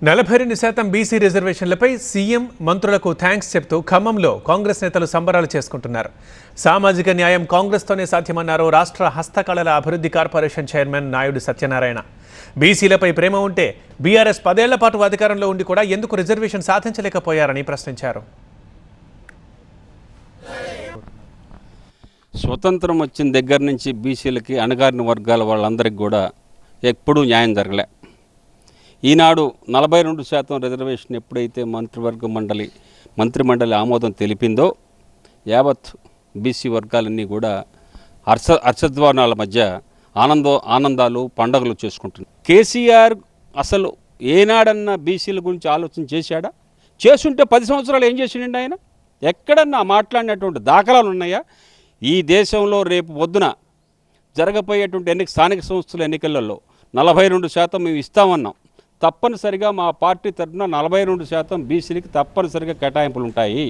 42% BC రిజర్వేషన్లపై CM మంత్రులకు thanks చెప్తూ ఖమ్మంలో కాంగ్రెస్ నేతలు సంబరాలు చేసుకుంటున్నారు. సామాజిక న్యాయం కాంగ్రెస్తోనే సాధ్యమన్నారు రాష్ట్ర హస్తకళల అభివృద్ధి కార్పొరేషన్ చైర్మన్ నాయుడు సత్యనారాయణ. బీసీలపై ప్రేమ ఉంటే బీఆర్ఎస్ 10 ఏళ్ల పాటు అధికారంలో ఉండి కూడా ఎందుకు రిజర్వేషన్ సాధించలేకపోయారని ప్రశ్నించారు. స్వతంత్రం వచ్చిన దగ్గర నుంచి బీసీలకి అణగారిన వర్గాల వాళ్ళందరికీ కూడా ఎప్పుడూ న్యాయం జరగలే. ఈనాడు 42% రిజర్వేషన్ ఎప్పుడైతే మంత్రిమండలి ఆమోదం తెలిపిందో యావత్ బీసీ వర్గాలన్నీ కూడా హర్షధ్వానాల మధ్య ఆనందాలు పండగలు చేసుకుంటున్నారు. కేసీఆర్ అసలు ఏనాడన్నా బీసీల గురించి ఆలోచన చేశాడా? చేసుంటే 10 సంవత్సరాలు ఏం చేసిండండి ఆయన? ఎక్కడన్నా మాట్లాడినటువంటి దాఖలాలు ఉన్నాయా? ఈ దేశంలో రేపు పొద్దున జరగబోయేటువంటి స్థానిక సంస్థల ఎన్నికలలో 42% మేము ఇస్తామన్నాం. తప్పనిసరిగా మా పార్టీ తరఫున 42% బీసీలకి తప్పనిసరిగా కేటాయింపులు ఉంటాయి.